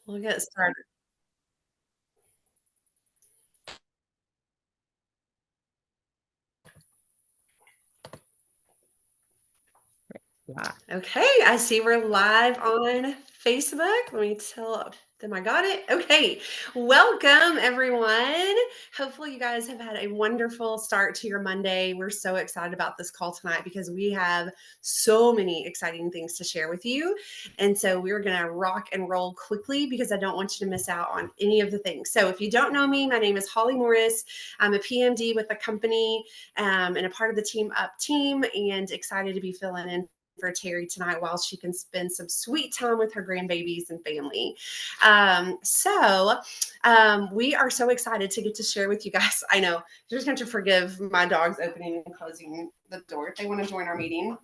We'll get started. Okay, I see we're live on Facebook. Let me tell them I got it. Okay, welcome everyone. Hopefully, you guys have had a wonderful start to your Monday. We're so excited about this call tonight because we have so many exciting things to share with you. And so, we're going to rock and roll quickly because I don't want you to miss out on any of the things. So, if you don't know me, my name is Holly Morris. I'm a PMD with the company and a part of the Team Up team, and excited to be filling in for Terry tonight while she can spend some sweet time with her grandbabies and family. We are so excited to get to share with you guys. I know you're just going to forgive my dogs opening and closing the door if they want to join our meeting.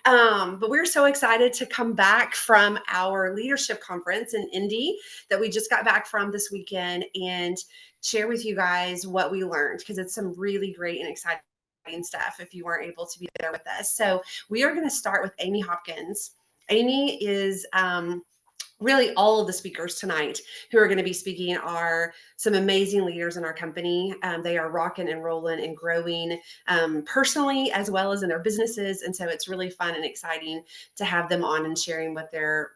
But we're so excited to come back from our leadership conference in Indy that we just got back from this weekend and share with you guys what we learned, because it's some really great and exciting stuff if you weren't able to be there with us. So we are going to start with Amy Hopkins. Amy is really all of the speakers tonight who are going to be speaking are some amazing leaders in our company. They are rocking and rolling and growing personally as well as in their businesses. And so it's really fun and exciting to have them on and sharing what they're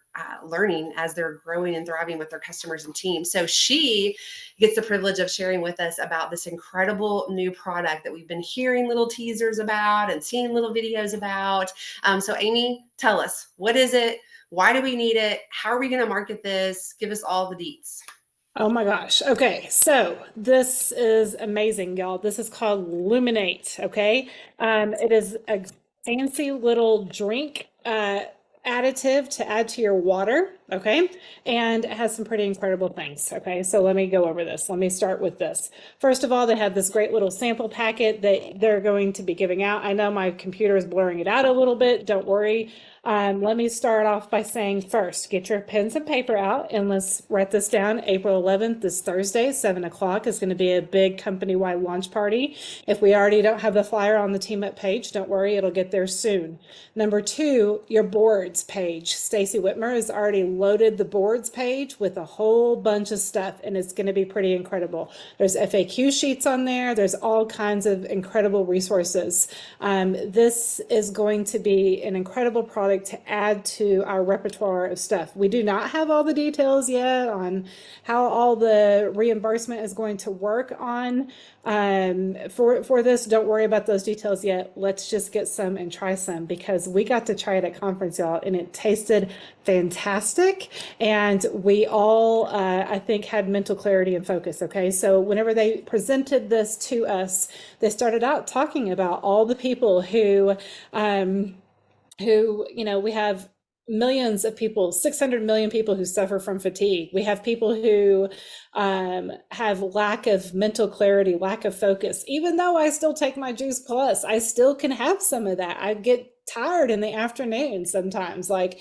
learning as they're growing and thriving with their customers and teams. So she gets the privilege of sharing with us about this incredible new product that we've been hearing little teasers about and seeing little videos about. So Amy, tell us, what is it? Why do we need it? How are we going to market this? Give us all the deets. Oh my gosh. Okay. So this is amazing, y'all. This is called Luminate. Okay. It is a fancy little drink additive to add to your water. Okay. And it has some pretty incredible things. Okay. So let me go over this. Let me start with this. First of all, they have this great little sample packet that they're going to be giving out. I know my computer is blurring it out a little bit. Don't worry. Let me start off by saying first, get your pens and paper out and let's write this down. April 11th, this Thursday, 7 o'clock is going to be a big company-wide launch party. If we already don't have the flyer on the Team Up page, don't worry, it'll get there soon. Number two, your boards page. Stacy Whitmer has already loaded the boards page with a whole bunch of stuff, and it's going to be pretty incredible. There's FAQ sheets on there. There's all kinds of incredible resources. This is going to be an incredible product to add to our repertoire of stuff. We do not have all the details yet on how all the reimbursement is going to work on for this. Don't worry about those details yet. Let's just get some and try some, because we got to try it at conference, y'all, and it tasted fantastic. And we all, I think, had mental clarity and focus. Okay. So whenever they presented this to us, they started out talking about all the people who, we have millions of people, 600 million people who suffer from fatigue. We have people who have lack of mental clarity, lack of focus. Even though I still take my Juice Plus, I still can have some of that. I get tired in the afternoon sometimes, but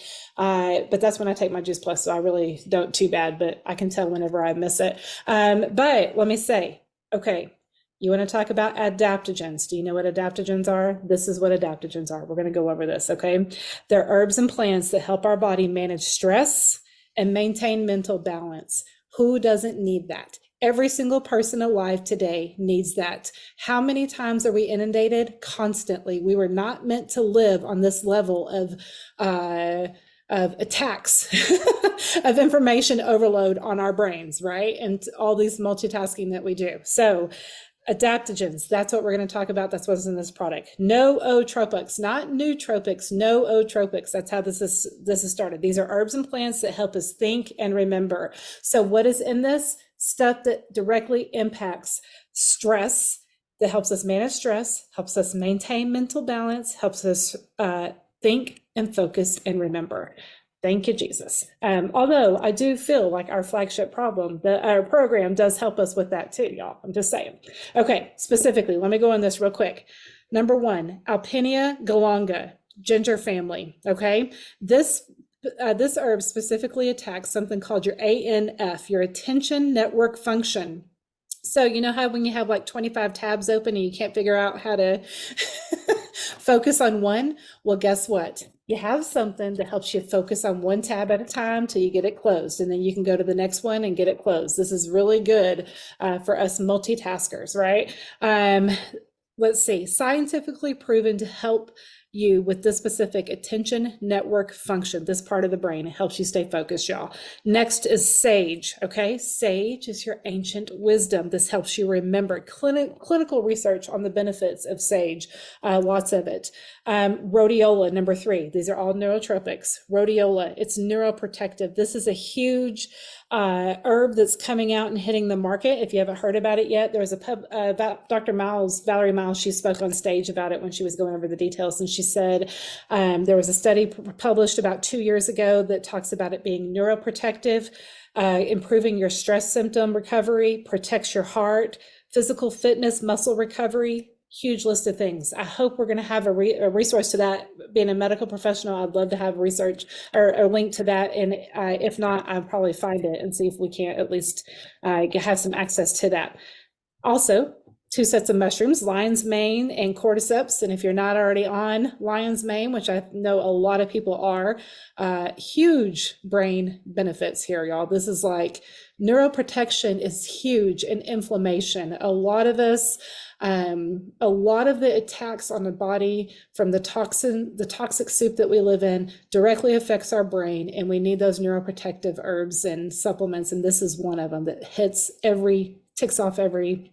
that's when I take my Juice Plus, so I really don't too bad, but I can tell whenever I miss it. But let me say, okay, you want to talk about adaptogens. Do you know what adaptogens are? This is what adaptogens are. We're going to go over this, okay? They're herbs and plants that help our body manage stress and maintain mental balance. Who doesn't need that? Every single person alive today needs that. How many times are we inundated? Constantly. We were not meant to live on this level of attacks of information overload on our brains, right? And all these multitasking that we do. So adaptogens, that's what we're going to talk about. That's what's in this product. Nootropics, not nootropics, nootropics. That's how this is started. These are herbs and plants that help us think and remember. So what is in this? Stuff that directly impacts stress, that helps us manage stress, helps us maintain mental balance, helps us think and focus and remember. Thank you, Jesus. Although I do feel like our flagship our program does help us with that too, y'all. I'm just saying. Okay, specifically, let me go on this real quick. Number one, Alpinia galanga, ginger family. Okay, this herb specifically attacks something called your ANF, your attention network function. So you know how when you have like 25 tabs open and you can't figure out how to focus on one? Well, guess what? you have something that helps you focus on one tab at a time till you get it closed, and then you can go to the next one and get it closed. This is really good for us multitaskers, right? Let's see, scientifically proven to help you with this specific attention network function, this part of the brain. It helps you stay focused, y'all. Next is sage. Okay, sage is your ancient wisdom. This helps you remember. Clinical research on the benefits of sage, lots of it. Rhodiola, number 3. These are all neurotropics. Rhodiola, it's neuroprotective. This is a huge herb that's coming out and hitting the market. If you haven't heard about it yet, there was about Dr. Miles, Valerie Miles, she spoke on stage about it when she was going over the details. And she said there was a study published about 2 years ago that talks about it being neuroprotective, improving your stress symptom recovery, protects your heart, physical fitness, muscle recovery. Huge list of things. I hope we're going to have a resource to that. Being a medical professional, I'd love to have research or a link to that. And if not, I'll probably find it and see if we can't at least have some access to that. Also, 2 sets of mushrooms, lion's mane and cordyceps. And if you're not already on lion's mane, which I know a lot of people are, huge brain benefits here, y'all. This is like neuroprotection is huge, and inflammation. A lot of us, a lot of the attacks on the body from the toxic soup that we live in directly affects our brain, and we need those neuroprotective herbs and supplements. And this is one of them that ticks off every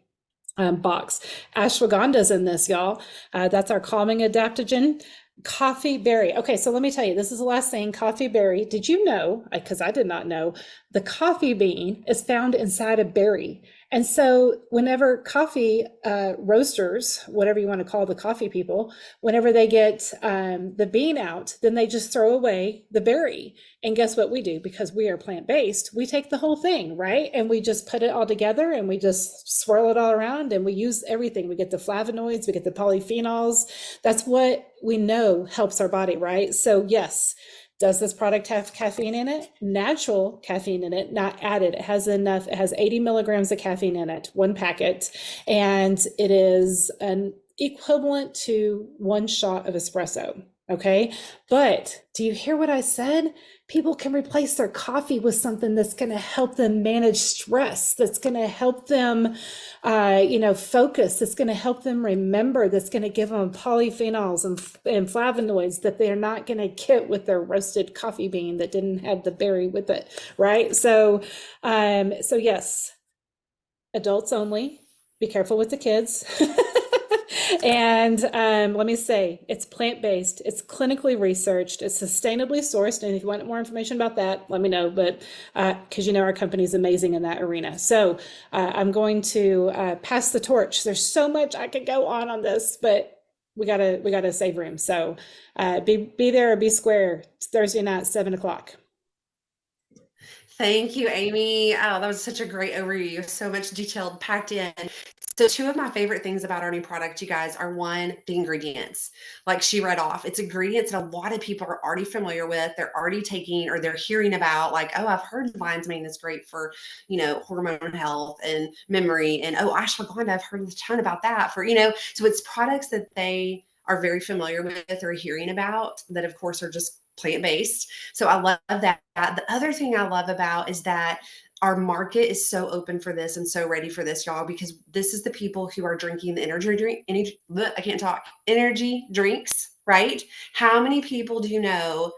box. Ashwagandha's in this, y'all. That's our calming adaptogen. Coffee berry. Okay, so let me tell you, this is the last thing. Coffee berry. Did you know, because I did not know, the coffee bean is found inside a berry. And so whenever coffee roasters, whatever you want to call the coffee people, whenever they get the bean out, then they just throw away the berry. And guess what we do? Because we are plant-based, we take the whole thing, right? And we just put it all together and we just swirl it all around and we use everything. We get the flavonoids, we get the polyphenols. That's what we know helps our body, right? So yes, does this product have caffeine in it? Natural caffeine in it, not added. It has 80 milligrams of caffeine in it, 1 packet, and it is an equivalent to 1 shot of espresso. Okay. But do you hear what I said? People can replace their coffee with something that's going to help them manage stress, that's going to help them, focus, that's going to help them remember, that's going to give them polyphenols and flavonoids that they're not going to get with their roasted coffee bean that didn't have the berry with it. Right. So yes, adults only. Be careful with the kids. And let me say, it's plant-based, it's clinically researched, it's sustainably sourced. And if you want more information about that, let me know. But because our company is amazing in that arena. So I'm going to pass the torch. There's so much I could go on this, but we gotta save room. So be there or be square. It's Thursday night, 7:00. Thank you, Amy. Oh, that was such a great overview. So much detailed packed in. So 2 of my favorite things about our new product, you guys, are 1, the ingredients. Like she read off, it's ingredients that a lot of people are already familiar with. They're already taking or they're hearing about, like, oh, I've heard lion's mane is great for, hormone health and memory. And oh, ashwagandha, I've heard a ton about that for, so it's products that they are very familiar with or hearing about that, of course, are just plant-based. So I love that. The other thing I love about is that our market is so open for this and so ready for this, y'all, because this is the people who are drinking the energy drinks, right? How many people do you know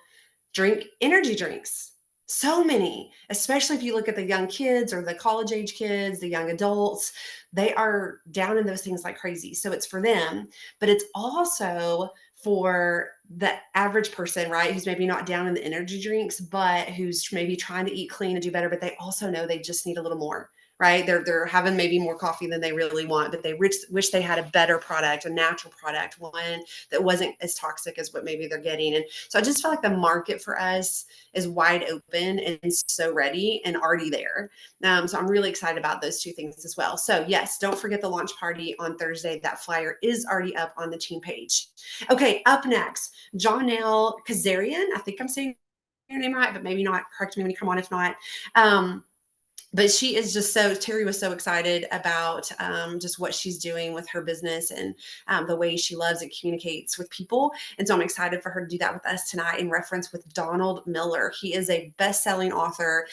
drink energy drinks? So many, especially if you look at the young kids or the college age kids, the young adults, they are down in those things like crazy. So it's for them, but it's also for the average person, right? Who's maybe not down in the energy drinks, but who's maybe trying to eat clean and do better, but they also know they just need a little more, right? They're having maybe more coffee than they really want, but they wish they had a better product, a natural product, one that wasn't as toxic as what maybe they're getting. And so I just feel like the market for us is wide open and so ready and already there. So I'm really excited about those 2 things as well. So yes, don't forget the launch party on Thursday. That flyer is already up on the team page. Okay, up next, Jonelle Kazarian. I think I'm saying your name right, but maybe not. Correct me when you come on if not. but she is just Terry was so excited about just what she's doing with her business and the way she loves and communicates with people. And so I'm excited for her to do that with us tonight in reference with Donald Miller. He is a best-selling author.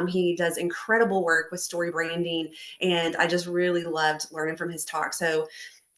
He does incredible work with story branding, and I just really loved learning from his talk. So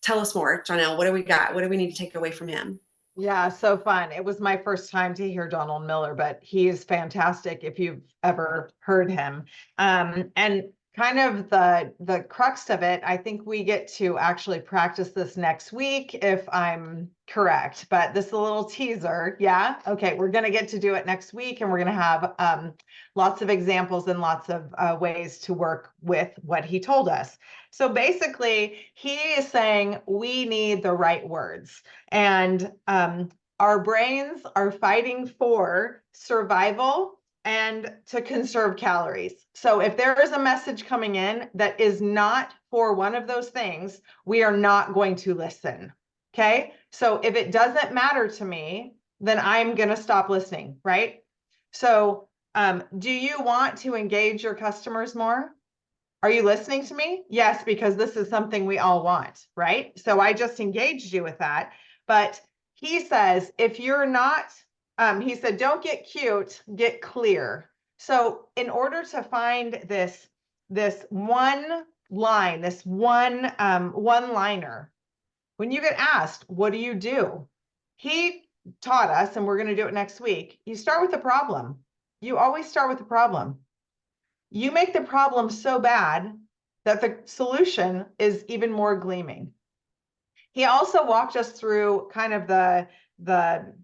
tell us more, Jonelle. What do we got? What do we need to take away from him? Yeah, so fun. It was my first time to hear Donald Miller, but he is fantastic if you've ever heard him. And kind of the crux of it, I think we get to actually practice this next week if I'm correct, but this is a little teaser. Yeah. Okay. We're going to get to do it next week, and we're going to have lots of examples and lots of ways to work with what he told us. So basically, he is saying we need the right words. And our brains are fighting for survival and to conserve calories. So if there is a message coming in that is not for one of those things, we are not going to listen. Okay. So if it doesn't matter to me, then I'm going to stop listening. Right. So do you want to engage your customers more? Are you listening to me? Yes, because this is something we all want, right? So I just engaged you with that. But he says, if you're not, he said, don't get cute, get clear. So in order to find this one line, this one liner, when you get asked, what do you do? He taught us, and we're going to do it next week. You start with the problem. You always start with the problem. You make the problem so bad that the solution is even more gleaming. He also walked us through kind of the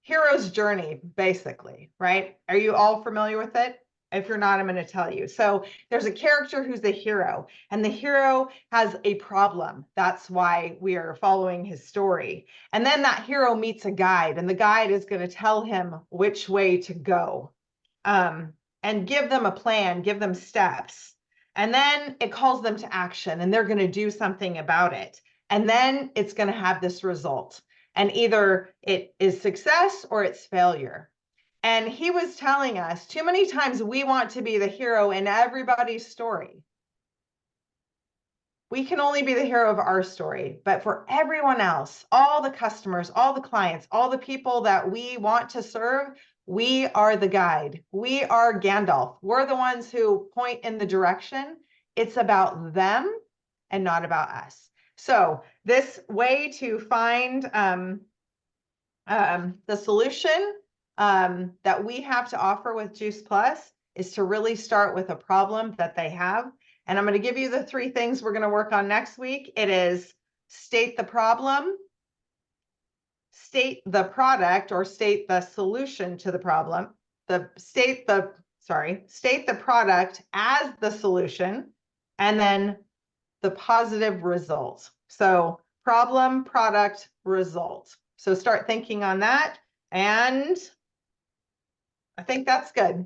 hero's journey, basically, right? Are you all familiar with it? If you're not, I'm going to tell you. So there's a character who's the hero, and the hero has a problem. That's why we are following his story. And then that hero meets a guide, and the guide is going to tell him which way to go. And give them a plan, give them steps. And then it calls them to action, and they're going to do something about it. And then it's going to have this result. And either it is success or it's failure. And he was telling us too many times we want to be the hero in everybody's story. We can only be the hero of our story, but for everyone else, all the customers, all the clients, all the people that we want to serve, we are the guide. We are Gandalf. We're the ones who point in the direction. It's about them and not about us. So this way to find the solution that we have to offer with Juice Plus is to really start with a problem that they have. And I'm going to give you the 3 things we're going to work on next week. It is state the problem, state the product, or state the solution to the problem, state the product as the solution, and then the positive result. So problem, product, result. So start thinking on that. And I think that's good.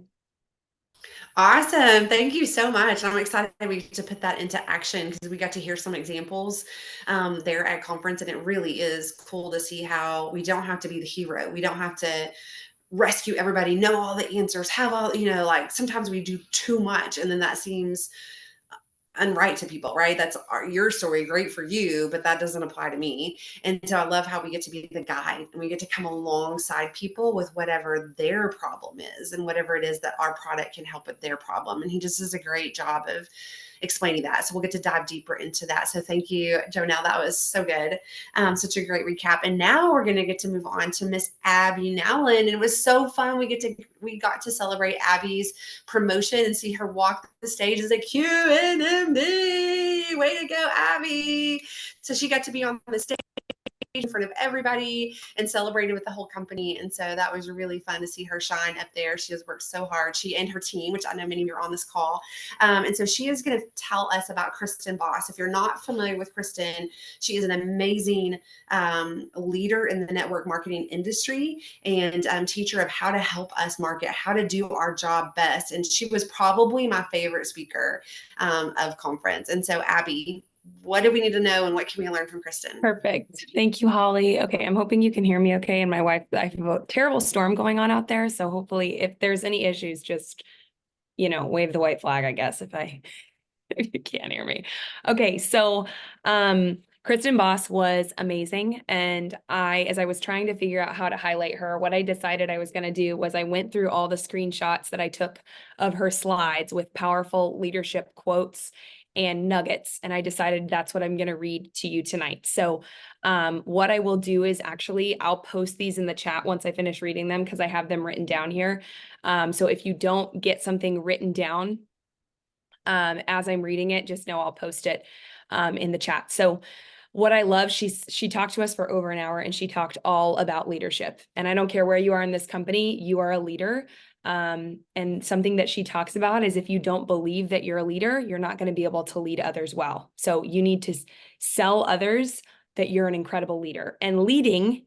Awesome. Thank you so much. I'm excited we get to put that into action because we got to hear some examples there at conference, and it really is cool to see how we don't have to be the hero. We don't have to rescue everybody, know all the answers, have all, like sometimes we do too much, and then that seems unright to people, right? That's your story, great for you, but that doesn't apply to me. And so I love how we get to be the guide, and we get to come alongside people with whatever their problem is and whatever it is that our product can help with their problem. And he just does a great job of explaining that. So we'll get to dive deeper into that. So thank you, Jonelle. That was so good. Such a great recap. And now we're going to get to move on to Miss Abby Nowlin. It was so fun. We got to celebrate Abby's promotion and see her walk the stage as a QNMB. Way to go, Abby. So she got to be on the stage in front of everybody and celebrated with the whole company. And so that was really fun to see her shine up there. She has worked so hard, she and her team, which I know many of you are on this call. And so she is going to tell us about Kristen Boss. If you're not familiar with Kristen, she is an amazing leader in the network marketing industry and teacher of how to help us market, how to do our job best. And she was probably my favorite speaker of conference. And so Abby, what do we need to know and what can we learn from Kristen? Perfect. Thank you, Holly. Okay, I'm hoping you can hear me okay. And my wife, I have a terrible storm going on out there. So hopefully if there's any issues, just wave the white flag, I guess, if you can't hear me. Okay, so Kristen Boss was amazing. And as I was trying to figure out how to highlight her, what I decided I was going to do was I went through all the screenshots that I took of her slides with powerful leadership quotes and nuggets. And I decided that's what I'm going to read to you tonight. So what I will do is actually, I'll post these in the chat once I finish reading them because I have them written down here. So if you don't get something written down, as I'm reading it, just know I'll post it in the chat. So what I love, she talked to us for over an hour and she talked all about leadership. And I don't care where you are in this company, you are a leader. And something that she talks about is if you don't believe that you're a leader, you're not going to be able to lead others well. So you need to sell others that you're an incredible leader. And leading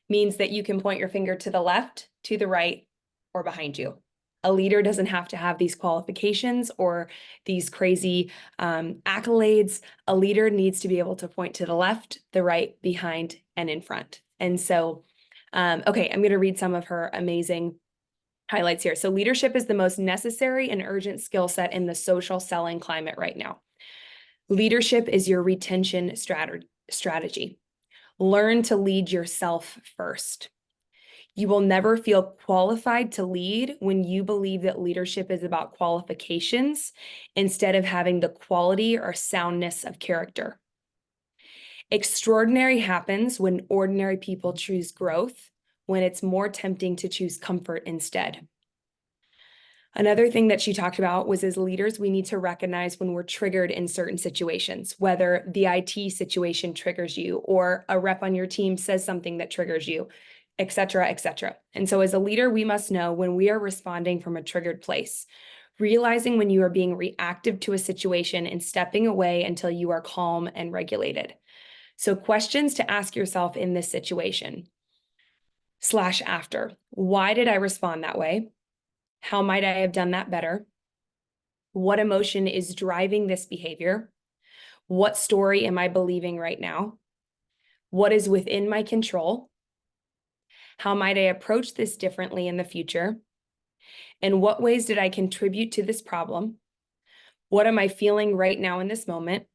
means that you can point your finger to the left, to the right, or behind you. A leader doesn't have to have these qualifications or these crazy accolades. A leader needs to be able to point to the left, the right, behind, and in front. And so, okay, I'm going to read some of her amazing highlights here. So leadership is the most necessary and urgent skill set in the social selling climate right now. Leadership is your retention strategy. Learn to lead yourself first. You will never feel qualified to lead when you believe that leadership is about qualifications instead of having the quality or soundness of character. Extraordinary happens when ordinary people choose growth, when it's more tempting to choose comfort instead. Another thing that she talked about was as leaders, we need to recognize when we're triggered in certain situations, whether the IT situation triggers you or a rep on your team says something that triggers you, et cetera, et cetera. And so as a leader, we must know when we are responding from a triggered place, realizing when you are being reactive to a situation and stepping away until you are calm and regulated. So questions to ask yourself in this situation / after. Why did I respond that way? How might I have done that better? What emotion is driving this behavior? What story am I believing right now? What is within my control? How might I approach this differently in the future? In what ways did I contribute to this problem? What am I feeling right now in this moment?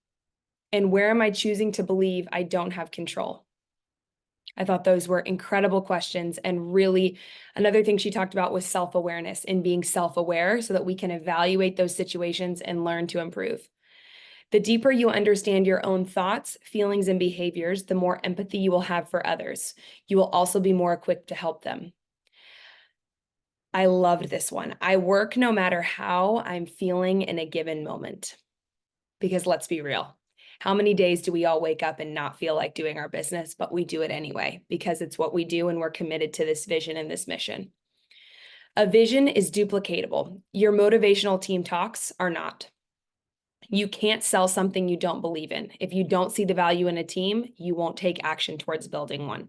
And where am I choosing to believe I don't have control? I thought those were incredible questions. And really, another thing she talked about was self-awareness and being self-aware so that we can evaluate those situations and learn to improve. The deeper you understand your own thoughts, feelings, and behaviors, the more empathy you will have for others. You will also be more equipped to help them. I loved this one. I work no matter how I'm feeling in a given moment. Because let's be real. How many days do we all wake up and not feel like doing our business, but we do it anyway because it's what we do and we're committed to this vision and this mission. A vision is duplicatable. Your motivational team talks are not. You can't sell something you don't believe in. If you don't see the value in a team, you won't take action towards building one.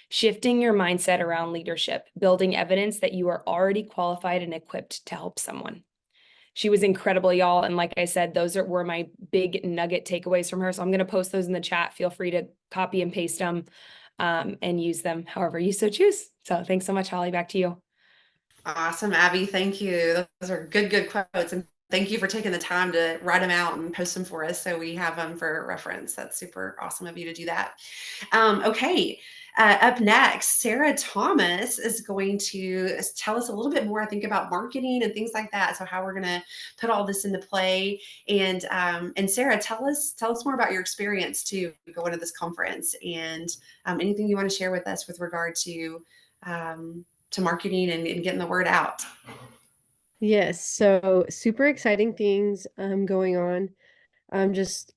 Shifting your mindset around leadership, building evidence that you are already qualified and equipped to help someone. She was incredible, y'all. And like I said, those were my big nugget takeaways from her. So I'm going to post those in the chat. Feel free to copy and paste them and use them however you so choose. So thanks so much, Holly. Back to you. Awesome, Abby. Thank you. Those are good quotes. And thank you for taking the time to write them out and post them for us so we have them for reference. That's super awesome of you to do that. Okay. Up next, Sarah Thomas is going to tell us a little bit more, I think, about marketing and things like that. So how we're going to put all this into play. And Sarah, tell us more about your experience to go into this conference and anything you want to share with us with regard to marketing and getting the word out. Yes, so super exciting things going on. Just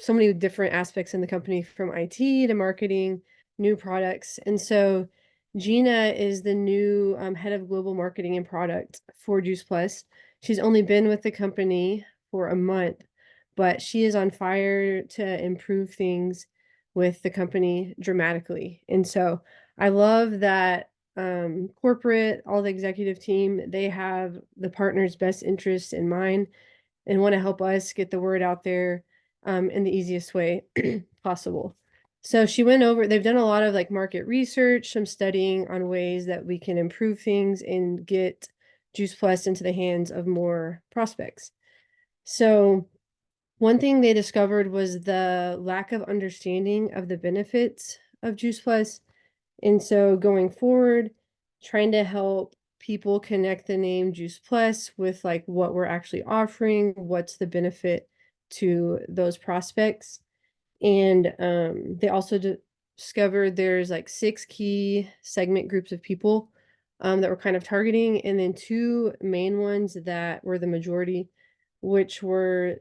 so many different aspects in the company from IT to marketing, new products. And so Gina is the new head of global marketing and product for Juice Plus. She's only been with the company for a month, but she is on fire to improve things with the company dramatically. And so I love that corporate, all the executive team, they have the partner's best interest in mind and want to help us get the word out there in the easiest way possible. So she went over, they've done a lot of like market research, some studying on ways that we can improve things and get Juice Plus into the hands of more prospects. So one thing they discovered was the lack of understanding of the benefits of Juice Plus. And so going forward, trying to help people connect the name Juice Plus with like what we're actually offering, what's the benefit to those prospects. And they also discovered there's like 6 key segment groups of people that we're kind of targeting, and then 2 main ones that were the majority, which were,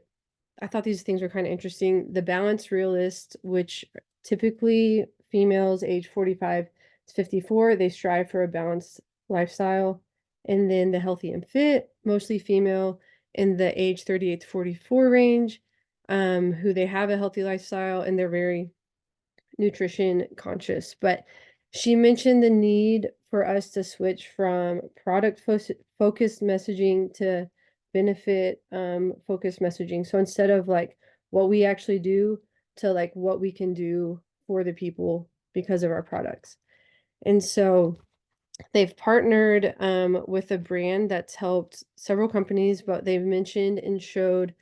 I thought these things were kind of interesting. The balanced realist, which typically females age 45 to 54, they strive for a balanced lifestyle. And then the healthy and fit, mostly female in the age 38 to 44 range, who they have a healthy lifestyle and they're very nutrition conscious. But she mentioned the need for us to switch from product focused messaging to benefit focused messaging. So instead of like what we actually do, to like what we can do for the people because of our products. And so they've partnered with a brand that's helped several companies, but they've mentioned and showed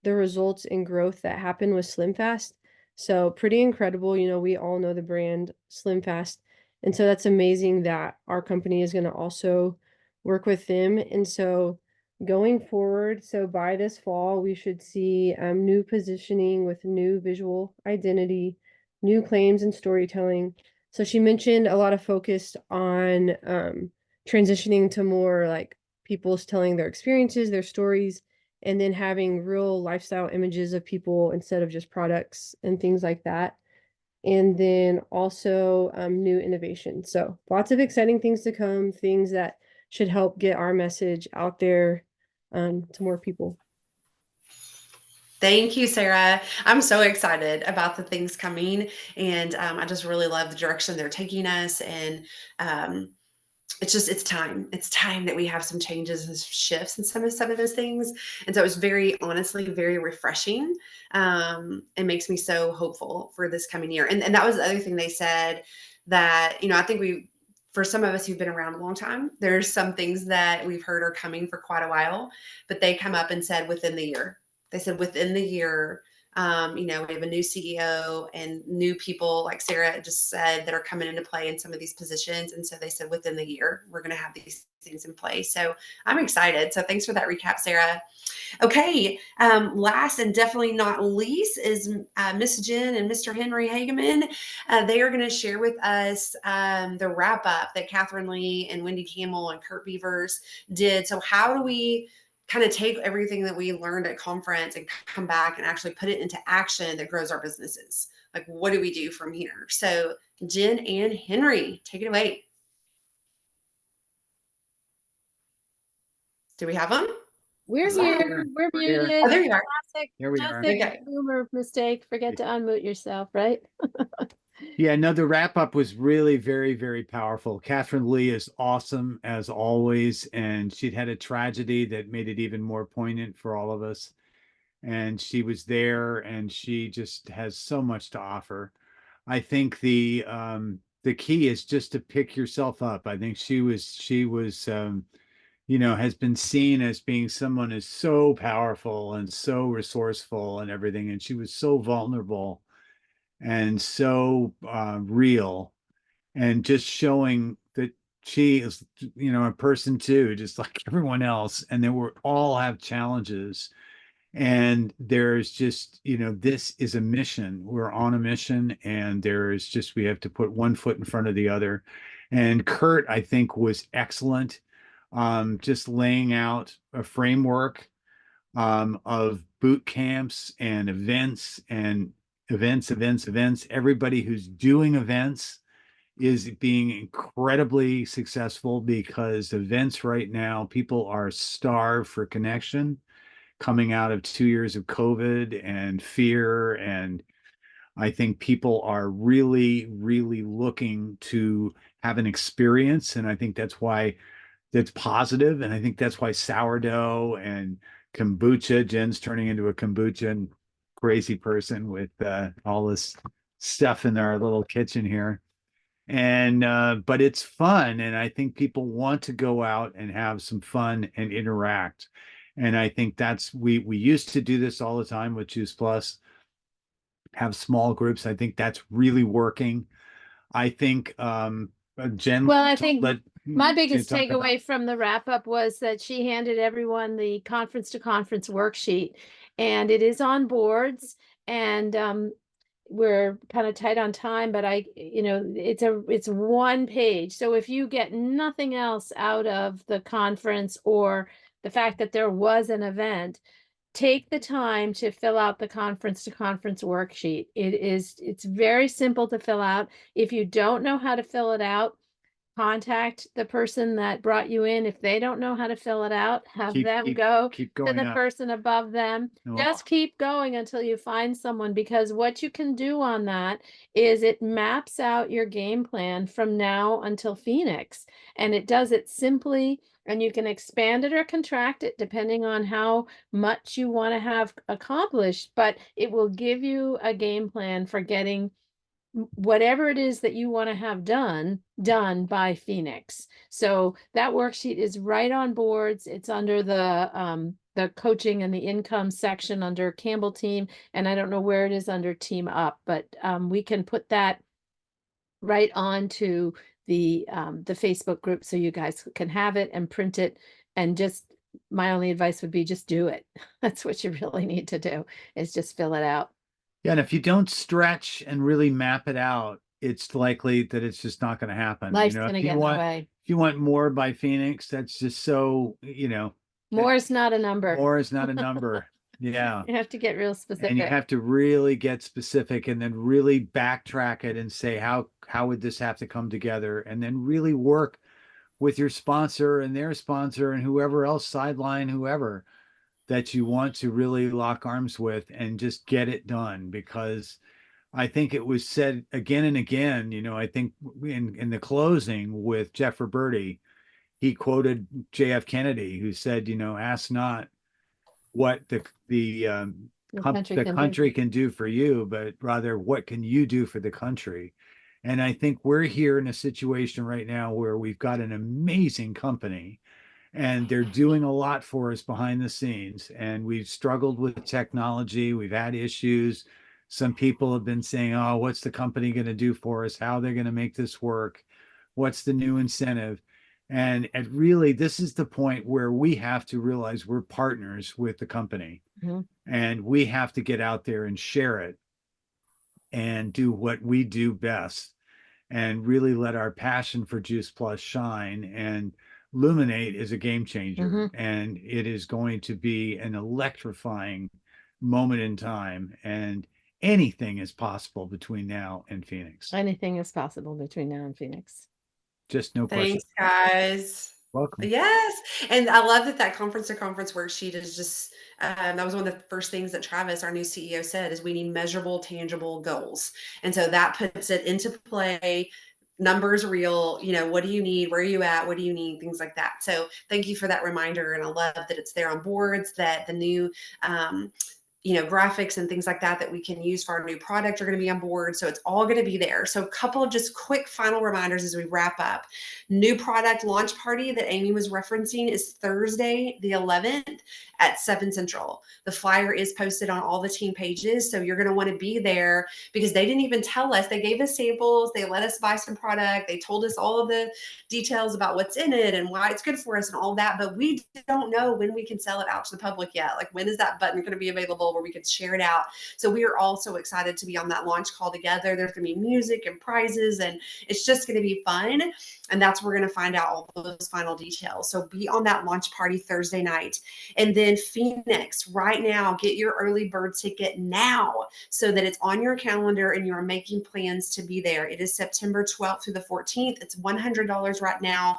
the results and growth that happened with SlimFast. So pretty incredible. You know, we all know the brand SlimFast. And so that's amazing that our company is going to also work with them. And so going forward, so by this fall, we should see new positioning with new visual identity, new claims and storytelling. So she mentioned a lot of focus on transitioning to more like people's telling their experiences, their stories, and then having real lifestyle images of people instead of just products and things like that. And then also new innovation. So lots of exciting things to come, things that should help get our message out there to more people. Thank you, Sarah. I'm so excited about the things coming, and I just really love the direction they're taking us. And it's time. It's time that we have some changes and shifts in some of those things. And so it's very, honestly, very refreshing. It makes me so hopeful for this coming year. And that was the other thing they said, that, I think for some of us who've been around a long time, there's some things that we've heard are coming for quite a while, but they come up and said within the year. They said within the year, we have a new CEO and new people, like Sarah just said, that are coming into play in some of these positions. And so they said within the year, we're going to have these things in place. So I'm excited. So thanks for that recap, Sarah. Okay. Last and definitely not least is Miss Jen and Mr. Henry Hageman. They are going to share with us the wrap up that Catherine Lee and Wendy Campbell and Kurt Beavers did. So how do we kind of take everything that we learned at conference and come back and actually put it into action that grows our businesses? Like, what do we do from here? So Jen and Henry, take it away. Do we have them? We're here. We're muted. Oh, there you are. Here we are. Classic boomer mistake. Forget to unmute yourself, right? Yeah, no, the wrap up was really very, very powerful. Catherine Lee is awesome as always, and she'd had a tragedy that made it even more poignant for all of us. And she was there, and she just has so much to offer. I think the key is just to pick yourself up. I think she was has been seen as being someone who's so powerful and so resourceful and everything, and she was so vulnerable and so real, and just showing that she is a person too, just like everyone else, and that we all have challenges, and there's just this is a mission. We're on a mission, and we have to put one foot in front of the other. And Kurt, I think, was excellent, just laying out a framework of boot camps and events and events. Everybody who's doing events is being incredibly successful, because events right now, people are starved for connection, coming out of 2 years of COVID and fear. And I think people are really, really looking to have an experience. And I think that's positive. And I think that's why sourdough and kombucha, Jen's turning into a kombucha and crazy person with all this stuff in our little kitchen here. And but it's fun, and I think people want to go out and have some fun and interact. And I think that's we used to do this all the time with Juice Plus, have small groups. I think that's really working. I think Jen, Well, I think let my Jen biggest talk about. takeaway from the wrap up was that she handed everyone the conference to conference worksheet, and it is on boards. And we're kind of tight on time, but it's one page. So if you get nothing else out of the conference or the fact that there was an event, take the time to fill out the conference to conference worksheet. It's very simple to fill out. If you don't know how to fill it out, contact the person that brought you in. If they don't know how to fill it out, have them go Keep to going the up. person above them. Well, Just keep going until you find someone, because what you can do on that is it maps out your game plan from now until Phoenix. And it does it simply, and you can expand it or contract it depending on how much you want to have accomplished, but it will give you a game plan for getting whatever it is that you want to have done by Phoenix. So that worksheet is right on boards. It's under the coaching and the income section under Campbell team. And I don't know where it is under team up, but we can put that right onto the Facebook group so you guys can have it and print it. And just my only advice would be just do it. That's what you really need to do, is just fill it out. yeah, and if you don't stretch and really map it out, it's likely that it's just not going to happen. Life's You know, gonna if you get in the want way. if you want more by Phoenix, that's just so, you know, More is not a number. more is not a number. Yeah. You have to get real And you specific. have to really get specific and then really backtrack it and say how would this have to come together, and then really work with your sponsor and their sponsor and whoever else, sideline, whoever that you want to really lock arms with, and just get it done. Because I think it was said again and again, you know, I think in the closing with Jeff Roberti, he quoted JF Kennedy, who said, you know, ask not what The country the can do. country can do for you, but rather what can you do for the country. And I think we're here in a situation right now where we've got an amazing company, and they're doing a lot for us behind the scenes. And we've struggled with technology. We've had issues. Some people have been saying, oh, what's the company going to do for us? How they're going to make this work? What's the new incentive? And really, this is the point where we have to realize we're partners with the company, Mhm. and we have to get out there and share it and do what we do best, and really let our passion for Juice Plus shine. And Luminate is a game changer, Mhm. and it is going to be an electrifying moment in time. And anything is possible between now and Phoenix. Anything is possible between now and Phoenix. Just no question. Thanks, guys. Welcome. Yes. And I love that conference to conference worksheet is just, that was one of the first things that Travis, our new CEO, said is we need measurable, tangible goals. And so that puts it into play. Numbers real, you know, what do you need? Where are you at? What do you need? Things like that. So thank you for that reminder. And I love that it's there on boards, that the new, graphics and things like that we can use for our new product are going to be on board. So it's all going to be there. So a couple of just quick final reminders as we wrap up. New product launch party that Amy was referencing is Thursday, the 11th at 7 Central. The flyer is posted on all the team pages. So you're going to want to be there, because they didn't even tell us. They gave us samples. They let us buy some product. They told us all of the details about what's in it and why it's good for us and all that. But we don't know when we can sell it out to the public yet. Like, when is that button going to be available where we can share it out? So we are all so excited to be on that launch call together. There's going to be music and prizes, and it's just going to be fun. And that's where we're going to find out all those final details. So be on that launch party Thursday night. And then Phoenix, right now, get your early bird ticket now so that it's on your calendar and you're making plans to be there. It is September 12th through the 14th. It's $100 right now,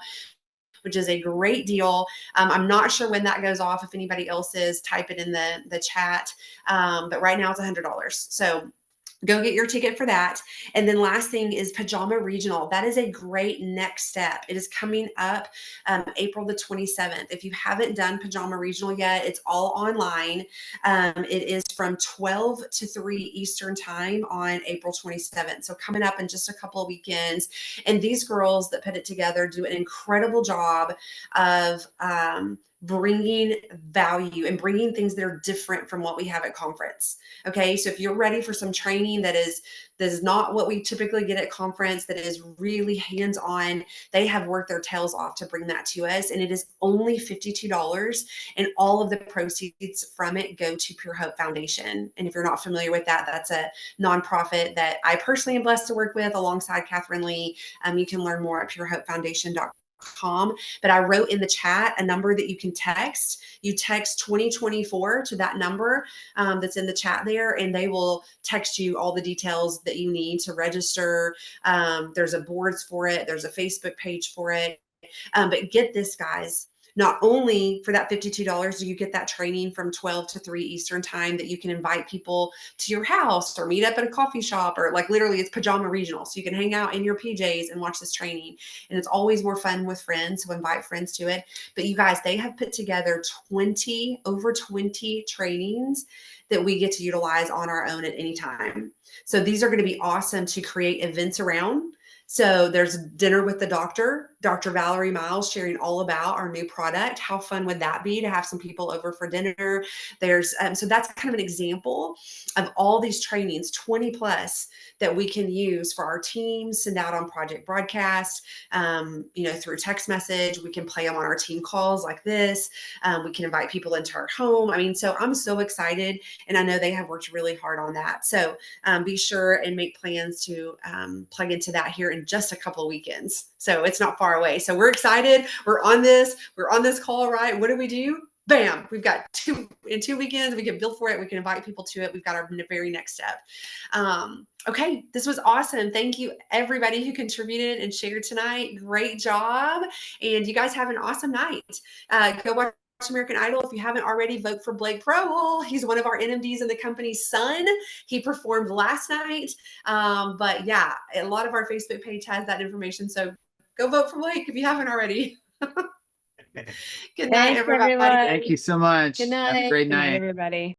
which is a great deal. I'm not sure when that goes off. If anybody else is, type it in the chat. But right now it's $100. So Go get your ticket for that. And then last thing is Pajama Regional. That is a great next step. It is coming up April the 27th. If you haven't done Pajama Regional yet, it's all online. It is from 12 to 3 Eastern time on April 27th. So coming up in just a couple of weekends. And these girls that put it together do an incredible job of bringing value and bringing things that are different from what we have at conference. Okay, so if you're ready for some training that is not what we typically get at conference, that is really hands-on, they have worked their tails off to bring that to us, and it is only $52, and all of the proceeds from it go to Pure Hope Foundation. And if you're not familiar with that, that's a nonprofit that I personally am blessed to work with alongside Catherine Lee. You can learn more at purehopefoundation.com. But I wrote in the chat a number that you can text. You text 2024 to that number that's in the chat there, and they will text you all the details that you need to register. There's a boards for it. There's a Facebook page for it. But get this, guys. Not only for that $52 do you get that training from 12 to 3 Eastern time that you can invite people to your house or meet up at a coffee shop, or like literally it's Pajama Regional. So you can hang out in your PJs and watch this training. And it's always more fun with friends, so invite friends to it. But you guys, they have put together over 20 trainings that we get to utilize on our own at any time. So these are going to be awesome to create events around. So there's dinner with the doctor, Dr. Valerie Miles, sharing all about our new product. How fun would that be to have some people over for dinner? There's so that's kind of an example of all these trainings, 20 plus, that we can use for our teams, send out on project broadcast, through text message. We can play them on our team calls like this. We can invite people into our home. I mean, so I'm so excited, and I know they have worked really hard on that. So be sure and make plans to plug into that here in just a couple of weekends. So it's not far away. So we're excited. We're on this call, right? What do? Bam, we've got 2 weekends. We can build for it. We can invite people to it. We've got our very next step. Okay, this was awesome. Thank you, everybody who contributed and shared tonight. Great job. And you guys have an awesome night. Go watch American Idol. If you haven't already, vote for Blake Crowell. He's one of our NMDs and the company's son. He performed last night. But yeah, a lot of our Facebook page has that information. So go vote for Blake if you haven't already. Good night, Thanks, everybody. everyone. Thank you so much. Good Have a night. great Good night, night. everybody.